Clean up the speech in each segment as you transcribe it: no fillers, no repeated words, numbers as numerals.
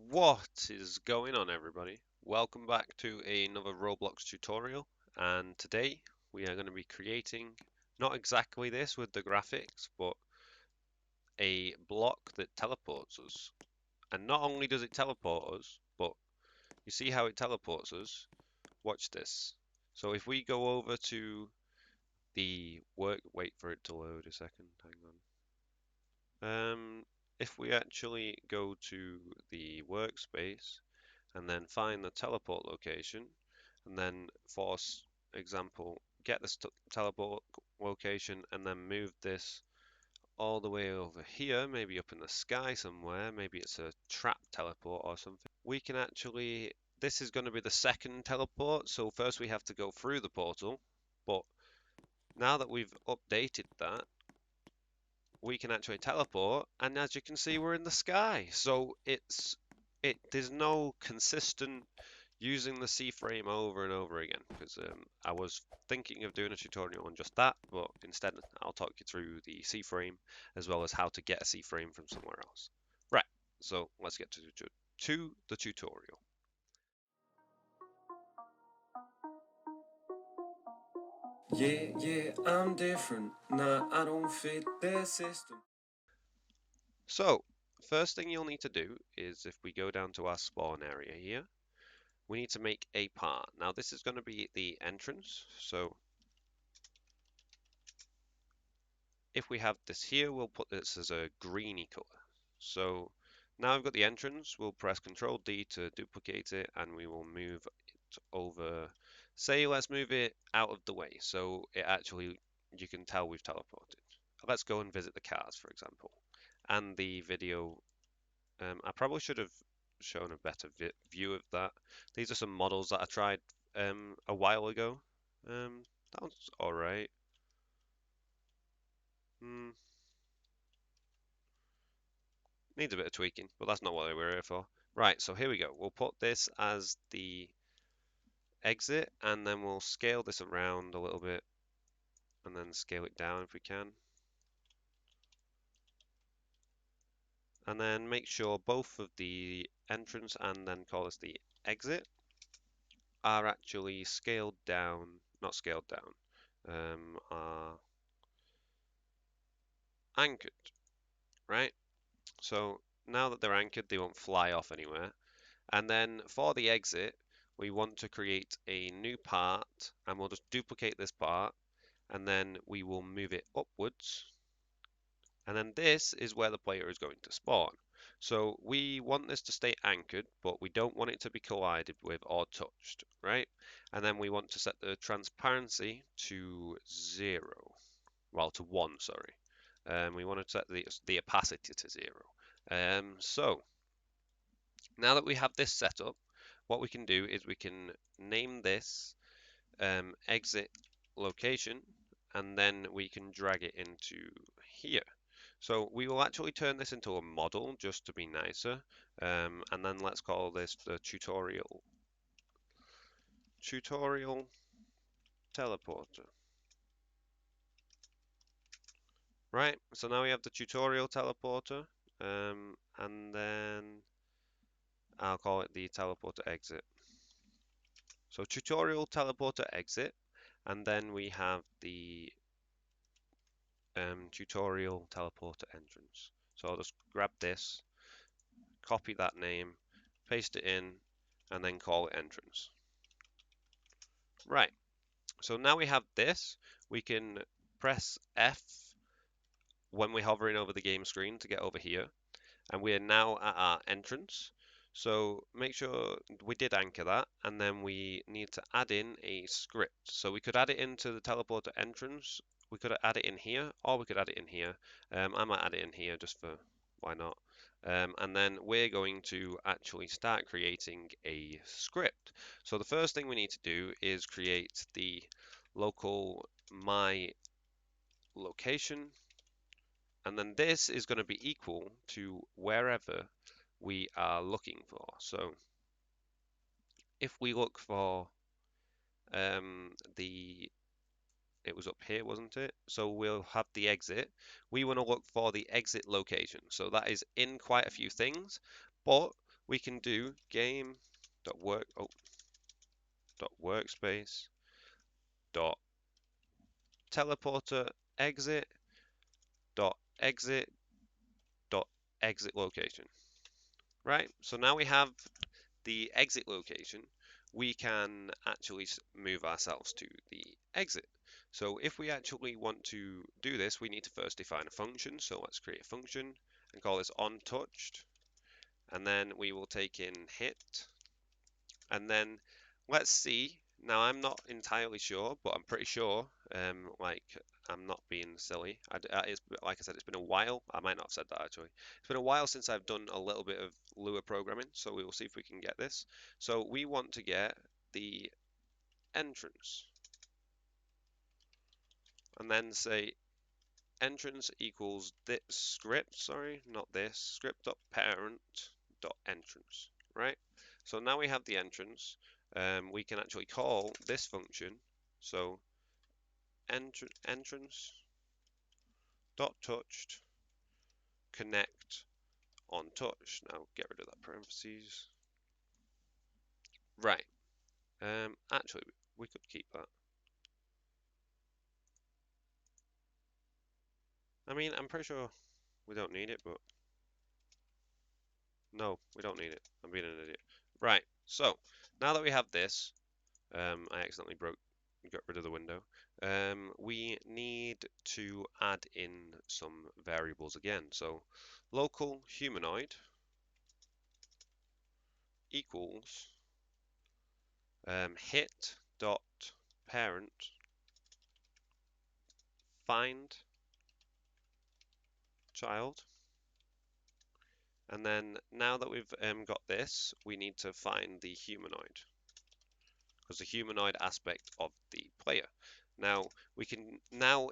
What is going on, everybody? Welcome back to another Roblox tutorial, and today we are going to be creating not exactly this with the graphics, but a block that teleports us. And not only does it teleport us, but you see how it teleports us? Watch this. So if we go over to the wait for it to load a second, hang on. If we actually go to the workspace, and then find the teleport location, and then for example, get this teleport location and then move this all the way over here, maybe up in the sky somewhere, maybe it's a trap teleport or something. We can actually, this is going to be the second teleport, so first we have to go through the portal, but now that we've updated that, we can actually teleport, and as you can see, we're in the sky. So there's no consistent using the C-frame over and over again, because I was thinking of doing a tutorial on just that, but instead I'll talk you through the C-frame as well as how to get a C-frame from somewhere else. Right, so let's get to the tutorial. Yeah, I'm different. Nah, I don't fit their system. So, first thing you'll need to do is if we go down to our spawn area here, we need to make a part. Now this is going to be the entrance, so if we have this here, we'll put this as a greeny color. So now I've got the entrance, we'll press Control D to duplicate it and we will move it over. Say let's move it out of the way so it actually, you can tell we've teleported. Let's go and visit the cars, for example. And the video, I probably should have shown a better view of that. These are some models that I tried a while ago. That one's alright. Hmm. Needs a bit of tweaking, but that's not what we're here for. Right, so here we go. We'll put this as the exit, and then we'll scale this around a little bit, and then scale it down if we can. And then make sure both of the entrance and then call this the exit are actually scaled down, not scaled down, are anchored, right? So now that they're anchored, they won't fly off anywhere. And then for the exit, we want to create a new part, and we'll just duplicate this part, and then we will move it upwards. And then this is where the player is going to spawn. So we want this to stay anchored, but we don't want it to be collided with or touched, right? And then we want to set the transparency to 0. Well, to 1, sorry. We want to set the opacity to 0. So now that we have this set up, what we can do is we can name this exit location, and then we can drag it into here. So we will actually turn this into a model just to be nicer, and then let's call this the tutorial teleporter. Right, so now we have the tutorial teleporter, and then I'll call it the teleporter exit. So tutorial teleporter exit, and then we have the tutorial teleporter entrance. So I'll just grab this, copy that name, paste it in, and then call it entrance. Right, so now we have this, we can press F when we're hovering over the game screen to get over here, and we are now at our entrance. So make sure we did anchor that, and then we need to add in a script. So we could add it into the teleporter entrance, we could add it in here, or we could add it in here. I might add it in here just for why not. And then we're going to actually start creating a script. So the first thing we need to do is create the local my location, and then this is going to be equal to wherever we are looking for. So if we look for it was up here, wasn't it? So we'll have the exit. We want to look for the exit location. So that is in quite a few things, but we can do game.workspace dot teleporter exit dot exit location. Right, so now we have the exit location, we can actually move ourselves to the exit. So if we actually want to do this, we need to first define a function. So let's create a function and call this onTouched, and then we will take in hit, and then let's see. Now I'm not entirely sure, but I'm pretty sure. Like I'm not being silly. It's like I said, it's been a while. I might not have said that actually. It's been a while since I've done a little bit of Lua programming, so we will see if we can get this. So we want to get the entrance, and then say entrance equals this script. Sorry, not this script dot parent dot entrance. Right. So now we have the entrance. We can actually call this function. So entrance dot touched connect on touch. Now get rid of that parentheses. Right. Actually, we could keep that. I mean, I'm pretty sure we don't need it, but no, we don't need it. I'm being an idiot. Right. So now that we have this, I accidentally got rid of the window. We need to add in some variables again. So local humanoid equals hit dot parent find child, and then now that we've got this, we need to find the humanoid, because the humanoid aspect of the player. Now we can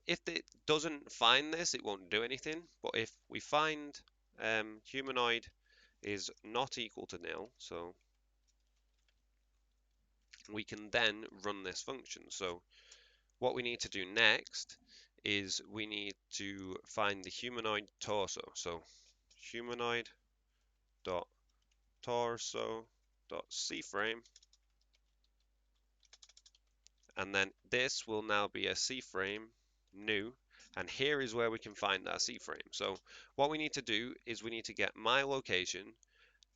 if it doesn't find this, it won't do anything, but if we find humanoid is not equal to nil, so we can then run this function. So what we need to do next is we need to find the humanoid torso. So humanoid dot torso dot cframe, and then this will now be a cframe new, and here is where we can find our cframe. So what we need to do is we need to get my location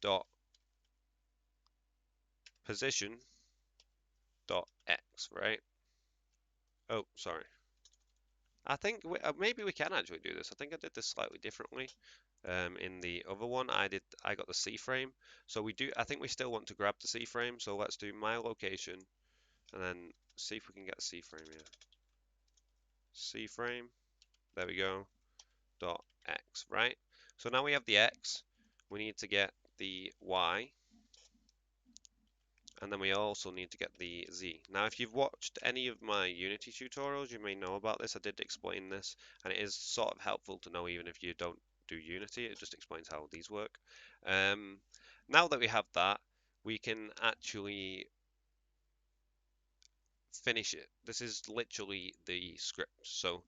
dot position dot x, right? Oh, sorry. I think maybe we can actually do this. I think I did this slightly differently. In the other one, I got the C frame. So I think we still want to grab the C frame. So let's do my location and then see if we can get a C frame here. C frame. There we go. Dot X, right? So now we have the X. We need to get the Y. And then we also need to get the Z. Now, if you've watched any of my Unity tutorials, you may know about this. I did explain this, and it is sort of helpful to know even if you don't do Unity. It just explains how these work. Now that we have that, we can actually finish it. This is literally the script. So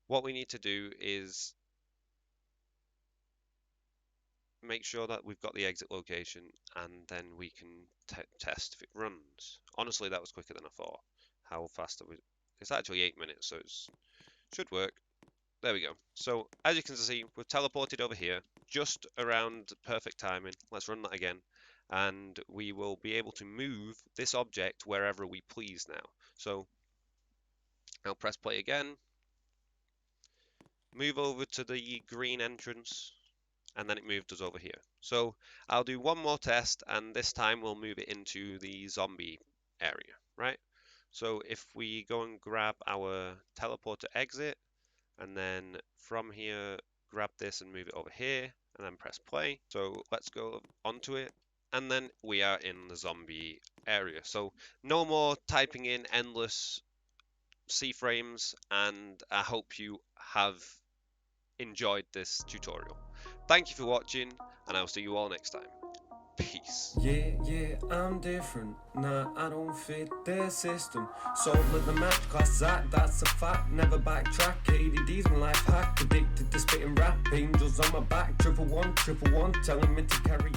what we need to do is make sure that we've got the exit location, and then we can test if it runs. Honestly, that was quicker than I thought. How fast are we? It's actually 8 minutes, so it should work. There we go. So as you can see, we're teleported over here, just around perfect timing. Let's run that again, and we will be able to move this object wherever we please now. So I'll press play again, move over to the green entrance, and then it moved us over here. So I'll do one more test, and this time we'll move it into the zombie area, right? So if we go and grab our teleporter exit, and then from here, grab this and move it over here, and then press play. So let's go onto it, and then we are in the zombie area. So no more typing in endless C-frames, and I hope you have enjoyed this tutorial. Thank you for watching, and I'll see you all next time. Peace. Yeah, I'm different. Nah, I don't fit their system. Sold with the match class act, that's a fact. Never backtrack. ADD's my life hack. Addicted to spitting rap. Angels on my back. Triple one, telling me to carry on.